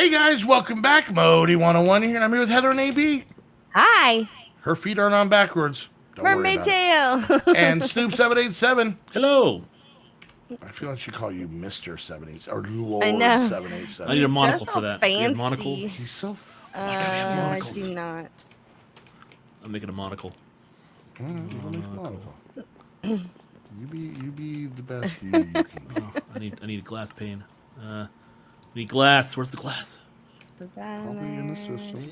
Hey guys, welcome back. Modii 101 here, and I'm here with Heather and AB. Hi. Her feet aren't on backwards. Don't worry Mermaid about it. tail. And Snoop787. Hello. I feel like I should call you Mr. 787 or I Lord know. 787. I need a He's monocle just for all that. Do you have a monocle? fancy. He's so I monocles. do not. I'm making a monocle. monocle. You be the best you can be. Oh, I need a glass pane. I need glass. Where's the glass? Probably in the system.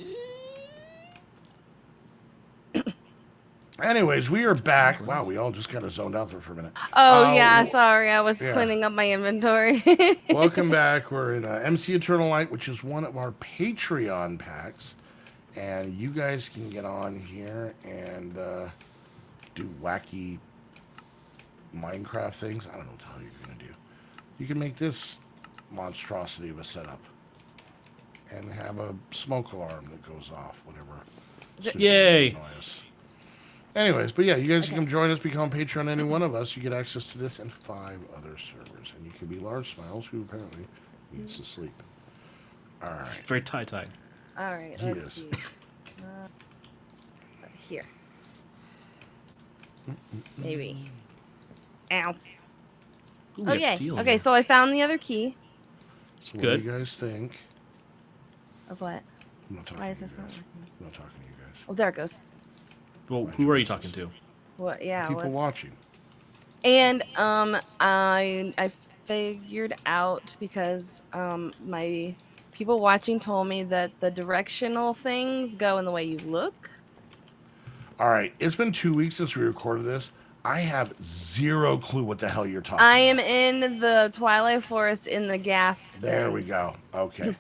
Anyways, we are back. Wow, we all just kind of zoned out there for a minute. Oh, yeah, sorry. I was cleaning up my inventory. Welcome back. We're in MC Eternal Lite, which is one of our Patreon packs. And you guys can get on here and do wacky Minecraft things. I don't know what the hell you're going to do. You can make this monstrosity of a setup. And have a smoke alarm that goes off, whatever. Yay! Noise. Anyways, but yeah, you guys can come join us, become a patron any one of us. You get access to this and 5 other servers. And you can be Large Smiles, who apparently needs to sleep. All right. It's very tie-tie. All right, let's see. Here. Maybe. Ow. Ooh, Oh, yay. Okay, so I found the other key. So what Good. do you guys think? Of what? I'm not talking Why to is you this not guys. working? I'm not talking to you guys. Oh, there it goes. Well, who are you talking to? What? Yeah. People watching. And I figured out because my people watching told me that the directional things go in the way you look. All right. It's been 2 weeks since we recorded this. I have zero clue what the hell you're talking I about. am in the Twilight Forest in the gas thing. There we go. Okay.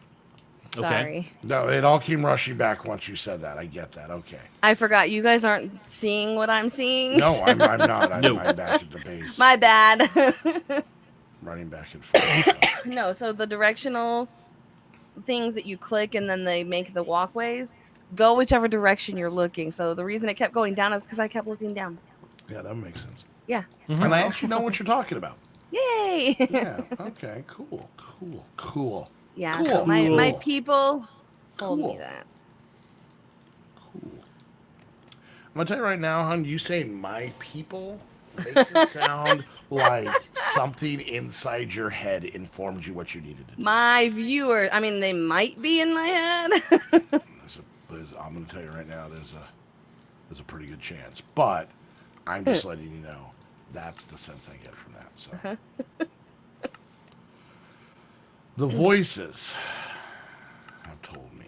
Sorry. No, it all came rushing back once you said that. I get that. Okay. I forgot. You guys aren't seeing what I'm seeing. No, I'm not. I'm No. back at the base. My bad. Running back and forth. No, so the directional things that you click and then they make the walkways go whichever direction you're looking. So the reason it kept going down is because I kept looking down. Yeah, that makes sense. Yeah. Mm-hmm. And I actually know what you're talking about. Yay! Yeah. Okay. Cool. Yeah. Cool. So my people told Cool. me that. Cool. I'm gonna tell you right now, hon. You say "my people" makes it sound like something inside your head informed you what you needed to do. My viewers. I mean, they might be in my head. I'm gonna tell you right now. There's a pretty good chance, but I'm just letting you know that's the sense I get from that. So the voices have told me.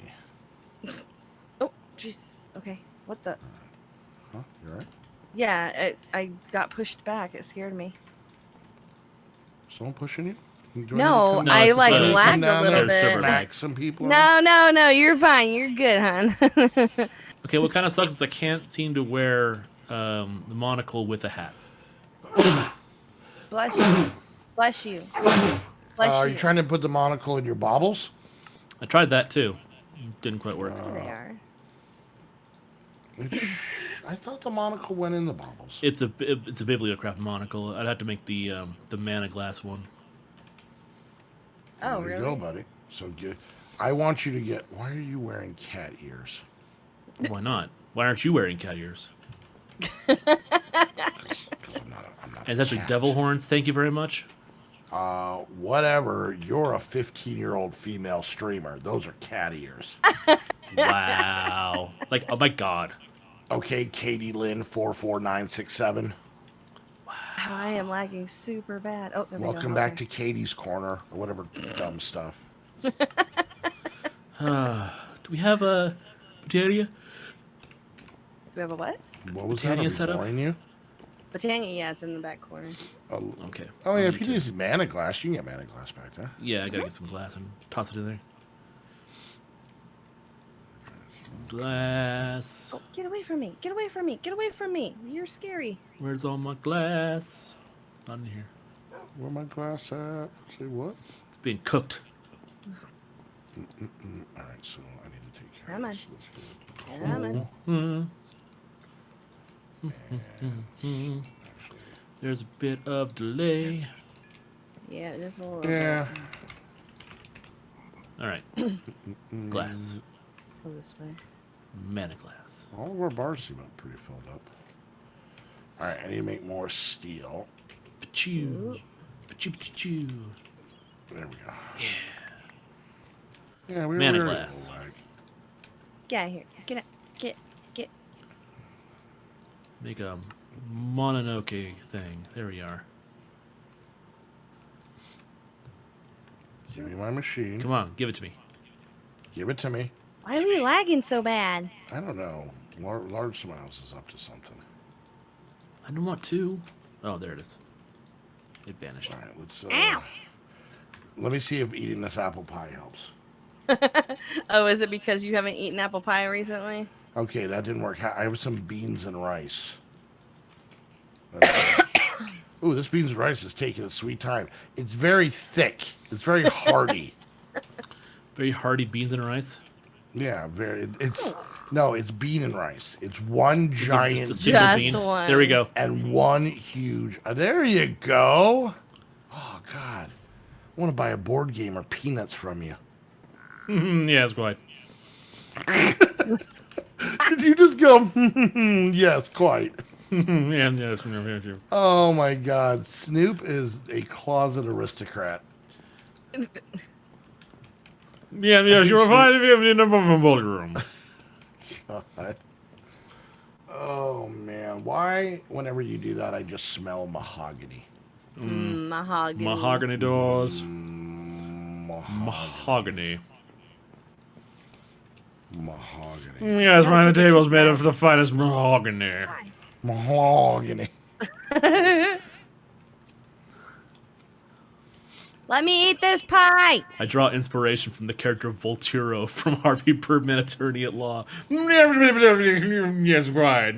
Oh, jeez. Okay. What the? Huh? You all right? Yeah, I got pushed back. It scared me. Someone pushing you? Do No, No, I it's just like a- lagged come a down little there and bit. smack some people? No, you're fine. You're good, hon. Okay, what kind of sucks is I can't seem to wear the monocle with a hat. Bless you. Bless you. Bless Are you. you trying to put the monocle in your baubles? I tried that too. Didn't quite work. There they are. I thought the monocle went in the baubles. It's a bibliocraft monocle. I'd have to make the mana glass one. Oh, there really? you go, buddy. So get. I want you to get. Why are you wearing cat ears? Why not? Why aren't you wearing cat ears? Because I'm not. And it's actually cat. devil horns. Thank you very much. Whatever. You're a 15-year-old female streamer. Those are cat ears. Wow. Like, oh my god. Okay, Katie Lynn 44967. I am lagging super bad. Oh, there we go. Welcome back to Katie's Corner or whatever dumb stuff. Do we have a Britannia? Do we have a what? What was Britannia that? Are we setup? boring you? Britannia, yeah, it's in the back corner. Oh, Okay. oh yeah. Me If you too. need mana glass, you can get mana glass back there. Yeah, I gotta get some glass and toss it in there. Glass. Oh, get away from me. Get away from me. Get away from me. You're scary. Where's all my glass? Not in here. Where my glass at? Say what? It's being cooked. All right, so I need to take care Come of on. this. Let's get Come on. actually, There's a bit of delay. Yeah, just a little yeah. bit. All right. Glass. Go this way. Mana glass. All of our bars seem pretty filled up. All right, I need to make more steel. Pachoo. Pachoo, pachoo. There we go. Yeah, we Mana were glass. Get out of here. Get out. Get. Make a Mononoke thing. There we are. Give me my machine. Come on, give it to me. Give it to me. Why are we lagging so bad? I don't know. Large Smiles is up to something. I don't want to. Oh, there it is. It vanished. All right, let's. Ow! Let me see if eating this apple pie helps. Oh, is it because you haven't eaten apple pie recently? Okay, that didn't work. I have some beans and rice. Ooh, this beans and rice is taking a sweet time. It's very thick. It's very hearty. Very hearty beans and rice. Yeah, very. It's bean and rice. It's one giant It's a single Just bean. one. There we go. and one huge. There you go. Oh God, I want to buy a board game or peanuts from you. Yes, quite. Did you just go? Yes, quite. Yes. Oh my God, Snoop is a closet aristocrat. Yes, you will find it in the ballroom. God. Oh man, why? Whenever you do that, I just smell mahogany. Mahogany. Mahogany doors. Mahogany. Mahogany. Yes, my table's made of the finest mahogany. Mahogany. Let me eat this pie. I draw inspiration from the character Volturo from Harvey Birdman, Attorney at Law. Yes, right.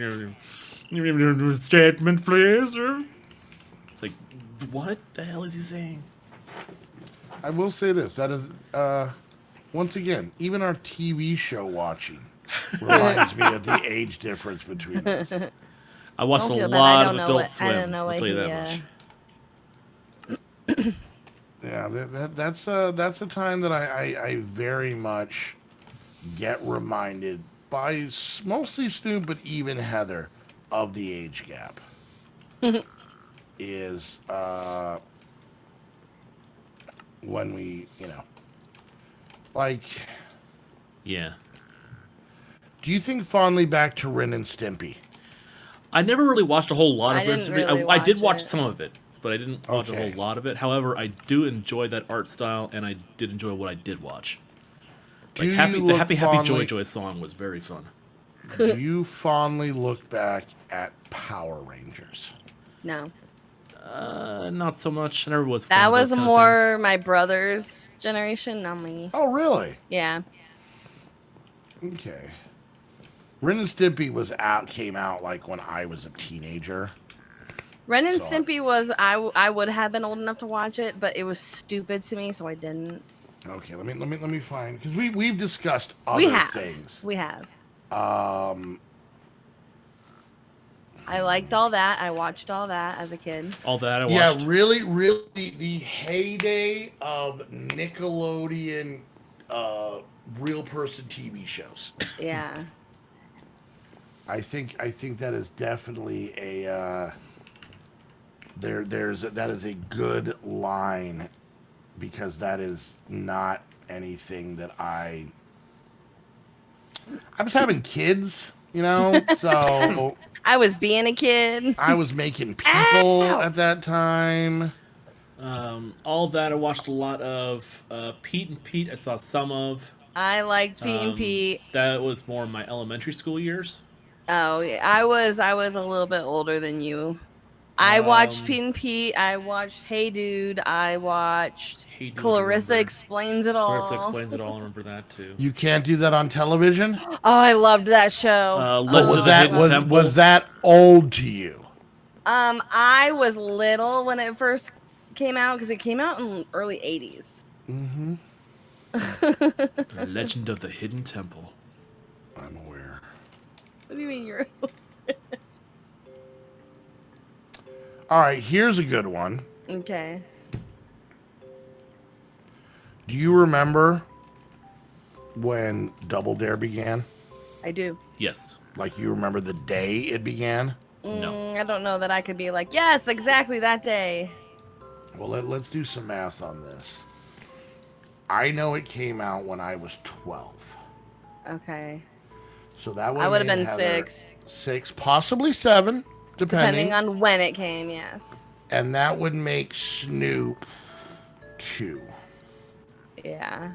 Statement, please. It's like, what the hell is he saying? I will say this. That is, once again, even our TV show watching reminds me of the age difference between us. I watched Don't a feel bad. I lot don't of know Adult what- I Swim. don't know I'll what tell you he, that much. Yeah, that's a time that I very much get reminded by mostly Snoop, but even Heather, of the age gap. Is when we, like, Yeah. do you think fondly back to Ren and Stimpy? I never really watched a whole lot of I it. didn't really I did watch watch it. some of it, but I didn't watch a Okay. whole lot of it. However, I do enjoy that art style, and I did enjoy what I did watch. Do Like you the look Happy fondly- Joy song was very fun. Do you fondly look back at Power Rangers? No. Not so much. I never was. Fan That of those was kind of more my brother's generation, not me. Oh, really? Yeah. Okay. Ren and Stimpy came out like when I was a teenager. Ren and So- Stimpy was I would have been old enough to watch it, but it was stupid to me, so I didn't. Okay, let me find, because we've discussed We other have. things. We have. Um, I liked all that. I watched all that as a kid. All that I yeah, watched. really, the heyday of Nickelodeon real person TV shows. Yeah. I think that is definitely a that is a good line, because that is not anything that I was having kids, so I was being a kid. I was making people Ow! at that time. All that I watched a lot of. Pete and Pete, I saw some of. I liked Pete and Pete. That was more my elementary school years. Oh, yeah. I was a little bit older than you. I watched Pete and Pete. I watched Hey Dude. I watched Hey Dude, Clarissa remember. Explains It All. Clarissa Explains It All. I remember that too. You can't do that on television. Oh, I loved that show. Legend Was of the Hidden Temple. was that old to you? I was little when it first came out because it came out in early 80s. Mm-hmm. The Legend of the Hidden Temple. I'm aware. What do you mean you're? All right, here's a good one. Okay. Do you remember when Double Dare began? I do. Yes. Like you remember the day it began? No. I don't know that I could be like, yes, exactly that day. Well, let's do some math on this. I know it came out when I was 12. Okay. So that would I have would have made been Heather 6. 6, possibly 7, depending. Depending on when it came, yes. And that would make Snoop 2. Yeah.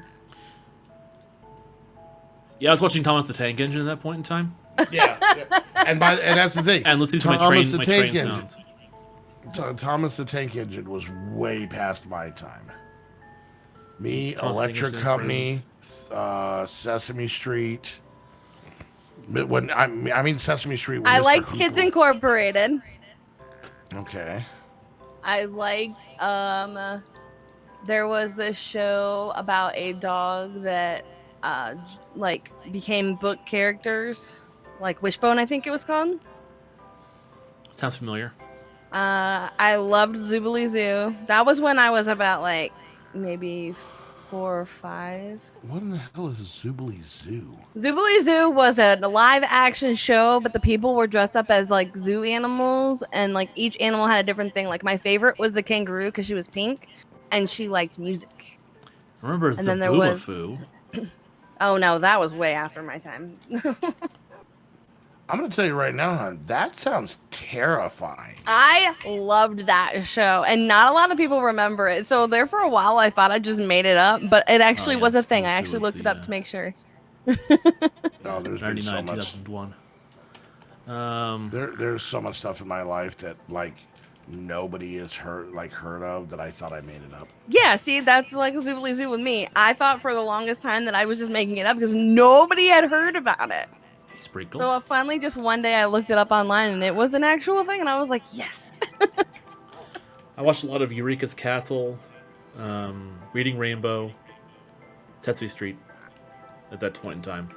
Yeah, I was watching Thomas the Tank Engine at that point in time, Yeah. And that's the thing. and listening to Thomas my the train Tank Engine. sounds. Thomas the Tank Engine was way past my time. Me, Thomas the Tank Electric Engine, Company, Sesame Street. When I mean Sesame Street. When I Mr. liked Hooper- Kids Incorporated. Okay. I liked there was this show about a dog that like became book characters, like Wishbone, I think it was called. Sounds familiar. I loved Zoobilee Zoo. That was when I was about like maybe 4 or 5. What in the hell is Zoobilee Zoo? Zoobilee Zoo was a live action show, but the people were dressed up as like zoo animals, and like each animal had a different thing. Like my favorite was the kangaroo because she was pink and she liked music. I remember And then there was- Zaboomafoo. Oh no, that was way after my time. I'm going to tell you right now, hon, that sounds terrifying. I loved that show, and not a lot of people remember it. So there for a while, I thought I just made it up, but it actually yeah, was a it's thing. I Zaboomafoo actually was looked the, it up to make sure. No, there's been so 99, much. 2001. There's so much stuff in my life that like nobody has heard of that I thought I made it up. Yeah, see, that's like Zoobilee Zoo with me. I thought for the longest time that I was just making it up because nobody had heard about it. Sprinkles. So finally, just one day, I looked it up online, and it was an actual thing, and I was like, yes. I watched a lot of Eureka's Castle, Reading Rainbow, Sesame Street at that point in time.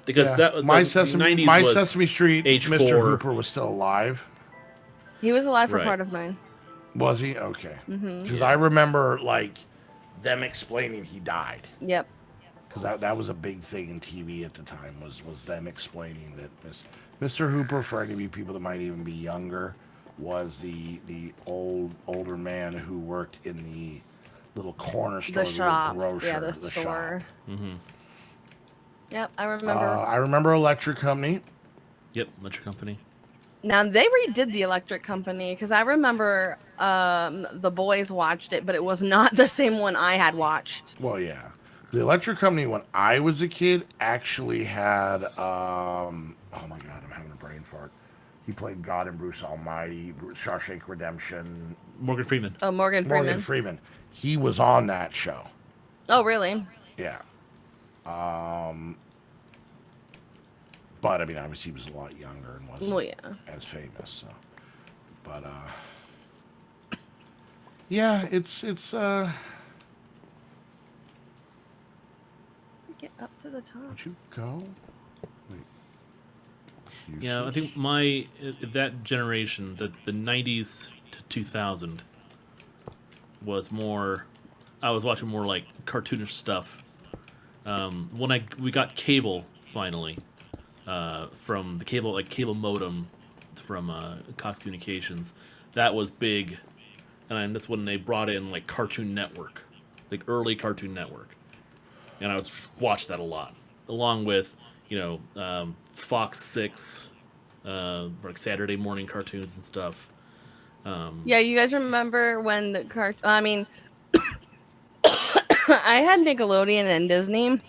Because that was my the Sesame 90s my was Sesame Street. age Mr. 4. Hooper was still alive. He was alive for Right. part of mine. Was he? Okay. Mm-hmm. Because I remember like them explaining he died. Yep. Because that was a big thing in TV at the time was them explaining that Mr. Hooper, for any of you people that might even be younger, was the older man who worked in the little corner store, The shop. little grocer, Yeah, the shop. store. Mm-hmm. Yep, I remember. I remember Electric Company. Yep, Electric Company. Now they redid the Electric Company because I remember the boys watched it, but it was not the same one I had watched. Well, yeah. The Electric Company, when I was a kid, actually had, oh my God, I'm having a brain fart. He played God and Bruce Almighty, Shawshank Redemption. Morgan Freeman. Oh, Morgan Freeman. Morgan Freeman. He was on that show. Oh, really? Yeah. But, I mean, obviously he was a lot younger and wasn't Well, yeah. as famous, so. But, yeah, it's, Get up to the top. would you go? Wait. Yeah, I think that generation, the 90s to 2000, was more. I was watching more like cartoonish stuff. When we got cable finally, from the cable modem from Cox Communications, that was big, and that's when they brought in like Cartoon Network, like early Cartoon Network, and I watched that a lot, along with Fox 6, like Saturday morning cartoons and stuff. Yeah, you guys remember when the I mean, I had Nickelodeon and Disney.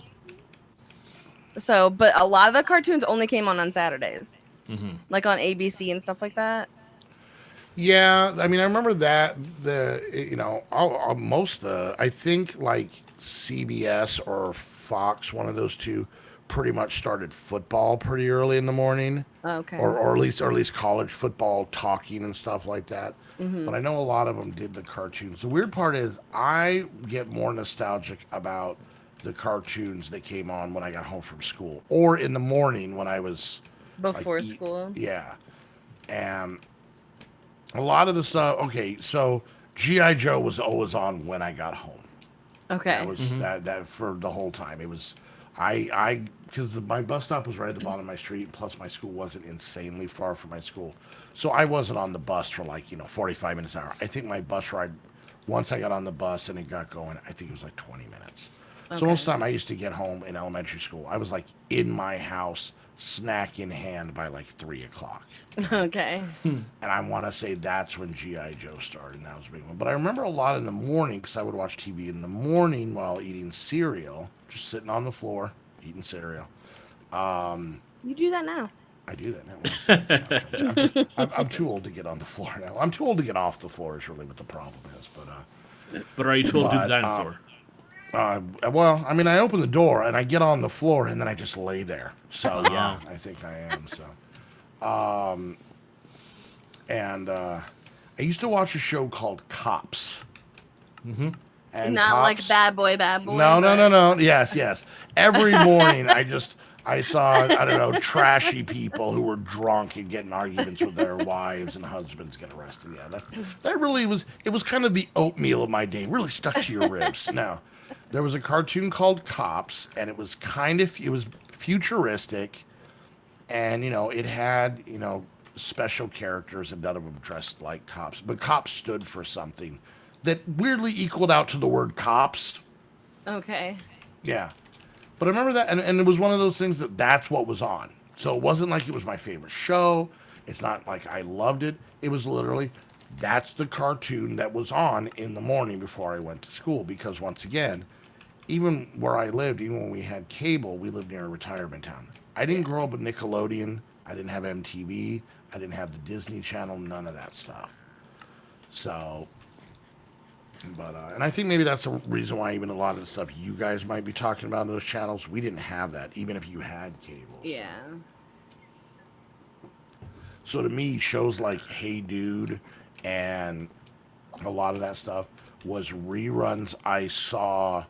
So, but a lot of the cartoons only came on Saturdays, like on ABC and stuff like that. Yeah, I mean, I remember that I think like CBS or Fox, one of those two, pretty much started football pretty early in the morning, Okay. or at least college football talking and stuff like that. But I know a lot of them did the cartoons. The weird part is I get more nostalgic about the cartoons that came on when I got home from school or in the morning when I was Before school. Yeah, and a lot of the stuff. Okay, so G.I. Joe was always on when I got home. Okay. That was that for the whole time. It was. Because my bus stop was right at the bottom of my street, plus my school wasn't insanely far from my school. So I wasn't on the bus for 45 minutes an hour. I think my bus ride, once I got on the bus and it got going, I think it was like 20 minutes. So most of the time I used to get home in elementary school. I was like in my house, snack in hand by like 3 o'clock. Okay. And I want to say that's when G.I. Joe started, and that was a big one. But I remember a lot in the morning, because I would watch TV in the morning while eating cereal, just sitting on the floor, eating cereal. You do that now. I do that now. I'm too old to get on the floor now. I'm too old to get off the floor is really what the problem is. But are you too old to do the dinosaur? Well, I mean, I open the door and I get on the floor and then I just lay there. So yeah, I think I am. So, I used to watch a show called Cops. Mm-hmm. And Not Cops, like Bad Boy. No. Yes. Every morning I saw, I don't know, trashy people who were drunk and getting arguments with their wives and husbands get arrested. Yeah, that really was, it was kind of the oatmeal of my day. Really stuck to your ribs. Now, there was a cartoon called Cops, and it was futuristic, and, it had, special characters, and none of them dressed like cops. But cops stood for something that weirdly equaled out to the word cops. Okay. Yeah. But I remember that, and it was one of those things that's what was on. So it wasn't like it was my favorite show. It's not like I loved it. It was literally, that's the cartoon that was on in the morning before I went to school. Because once again, even where I lived, even when we had cable, we lived near a retirement town. I didn't grow up with Nickelodeon. I didn't have MTV. I didn't have the Disney Channel, none of that stuff. So, but, and I think maybe that's the reason why even a lot of the stuff you guys might be talking about in those channels, we didn't have that, even if you had cable. Yeah. So to me, shows like Hey Dude and a lot of that stuff was reruns I saw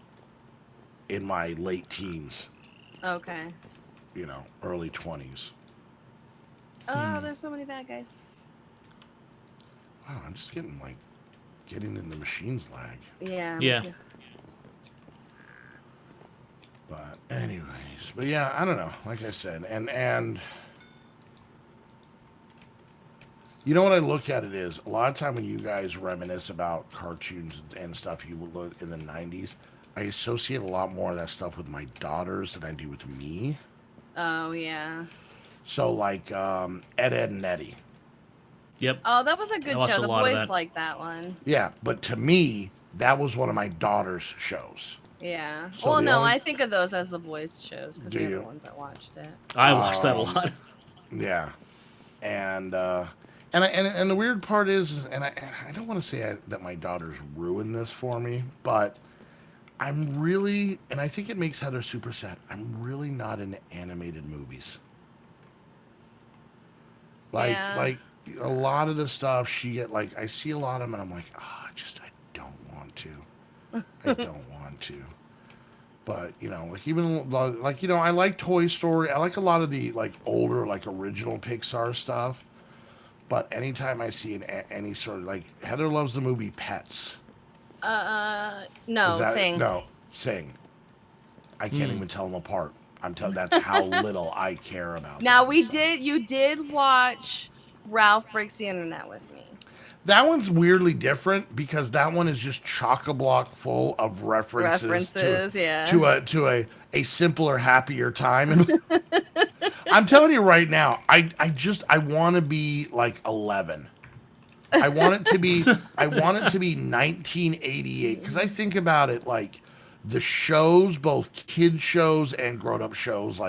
in my late teens. Okay. Early 20s. Oh, there's so many bad guys. Wow, I'm just getting in the machine's lag. Yeah. Yeah. Me too. But anyways, yeah, I don't know. Like I said, and what I look at it is a lot of time when you guys reminisce about cartoons and stuff you would look in the 90s, I associate a lot more of that stuff with my daughters than I do with me. Oh yeah. So like Ed, and Eddie. Yep. Oh, that was a good watched show. a The lot of boys that. liked that one. Yeah, but to me, that was one of my daughter's shows. Yeah. So Well, the no, only- I think of those as the boys' shows because Do they're you? the ones that watched it. I watched that a lot. Yeah, and the weird part is, and I don't want to say that my daughters ruined this for me, but I'm really, and I think it makes Heather super sad. I'm really not into animated movies. Like a lot of the stuff she get, I see a lot of them, and I'm like, I don't want to. I don't want to. But, even, I like Toy Story. I like a lot of the, older, original Pixar stuff. But anytime I see any sort of, Heather loves the movie Pets. No, Sing. No, Sing. I can't even tell them apart. That's how little I care about Now, them, you did watch Ralph Breaks the Internet with me. That one's weirdly different because that one is just chock-a-block full of references to a simpler, happier time. I'm telling you right now, I want to be 11. I want it to be 1988 because I think about it the shows, both kid shows and grown-up shows,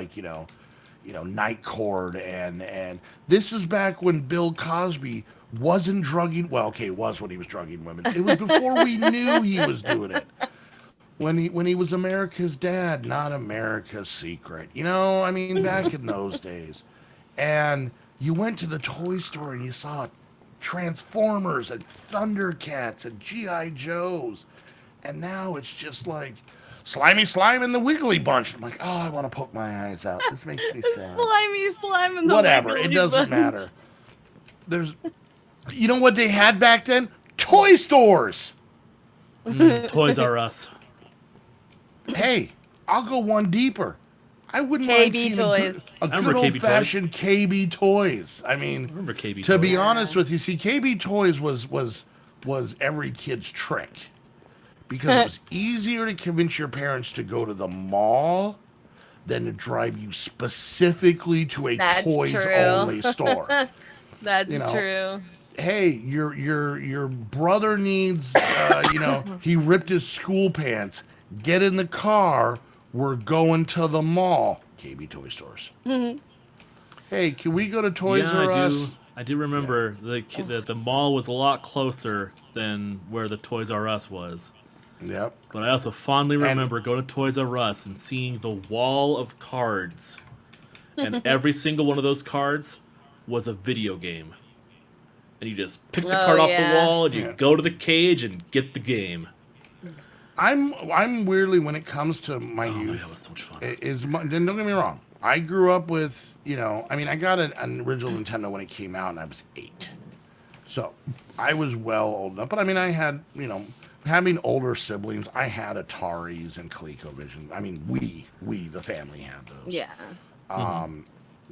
Night Court and this is back when Bill Cosby wasn't drugging. Well, okay, it was when he was drugging women. It was before we knew he was doing it. When he was America's Dad, not America's Secret. Back in those days. And you went to the toy store and you saw Transformers and Thundercats and G.I. Joes. And now it's just Slimy Slime and the Wiggly Bunch. I'm like, oh, I want to poke my eyes out. This makes me sad. Slimy Slime and the Whatever, Wiggly it doesn't Bunch. matter. There's, you know what they had back then? Toy stores. Toys R Us. Hey, I'll go one deeper. I wouldn't mind KB seeing toys. a I good remember KB toys. old-fashioned KB toys. I mean, I remember KB to be toys. honest with you, see, KB toys was every kid's trick because it was easier to convince your parents to go to the mall than to drive you specifically to a That's toys true. only store. That's You know, true. hey, your brother needs, he ripped his school pants. Get in the car. We're going to the mall. KB toy stores. Hey, can we go to Toys R Us? I do remember the mall was a lot closer than where the Toys R Us was. Yep. But I also fondly remember going to Toys R Us and seeing the wall of cards. And every single one of those cards was a video game. And you just pick the card off the wall and you go to the cage and get the game. I'm weirdly, when it comes to my youth, that was so much fun. Don't get me wrong. I grew up with, I got an original Nintendo when it came out and I was 8. So I was well old enough. But I had, having older siblings, I had Ataris and ColecoVision. We, the family had those. Yeah.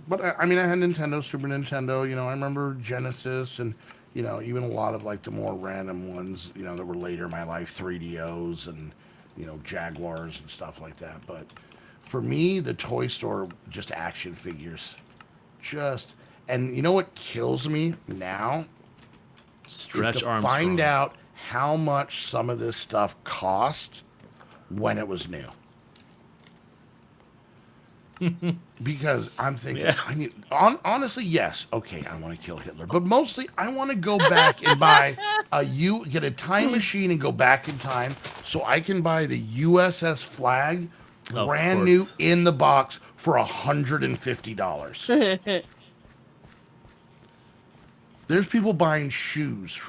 But I had Nintendo, Super Nintendo, I remember Genesis and, even a lot of like the more random ones, that were later in my life, 3DOs and, Jaguars and stuff like that. But for me, the toy store, just action figures. And you know what kills me now? Stretch is to Armstrong. find out how much some of this stuff cost when it was new. Because I'm thinking, I need, honestly, yes, okay, I want to kill Hitler, but mostly I want to go back and buy get a time machine and go back in time so I can buy the USS Flag brand new in the box for $150. There's people buying shoes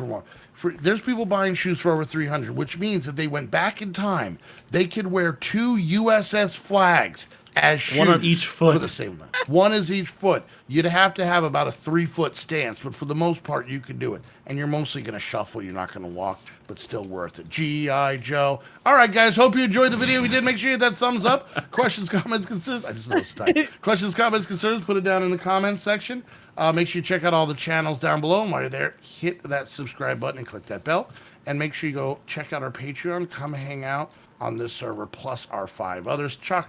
there's people buying shoes for over $300, which means if they went back in time, they could wear 2 USS Flags as shoes. One on each foot. For the same amount. One is each foot. You'd have to have about a 3-foot stance, but for the most part, you could do it. And you're mostly going to shuffle. You're not going to walk, but still worth it. G.I. Joe. All right, guys. Hope you enjoyed the video. We did. Make sure you hit that thumbs up. Questions, comments, concerns. I just know it's time. Questions, comments, concerns. Put it down in the comments section. Make sure you check out all the channels down below. And while you're there, hit that subscribe button and click that bell. And make sure you go check out our Patreon. Come hang out on this server, plus our 5 others. Talk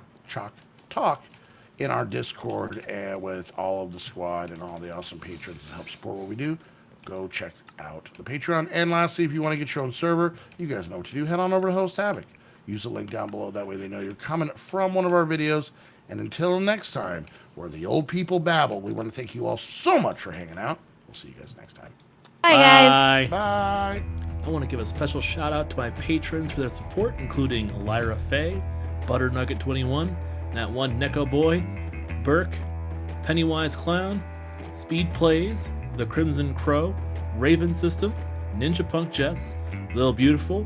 in our Discord with all of the squad and all the awesome patrons that help support what we do. Go check out the Patreon. And lastly, if you want to get your own server, you guys know what to do. Head on over to HostHavoc. Use the link down below. That way they know you're coming from one of our videos. And until next time, where the old people babble, we want to thank you all so much for hanging out. We'll see you guys next time. Bye, guys. Bye. I want to give a special shout out to my patrons for their support, including Lyra Faye, Butternugget21, That One Neko Boy, Burke, Pennywise Clown, Speed Plays, The Crimson Crow, Raven System, Ninja Punk Jess, Lil Beautiful,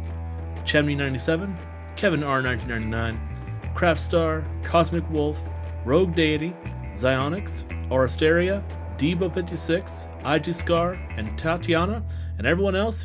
Chemney97, Kevin R1999, Craftstar, Cosmic Wolf, Rogue Deity, Zionics, Orasteria, Debo56, IG Scar, and Tatiana, and everyone else who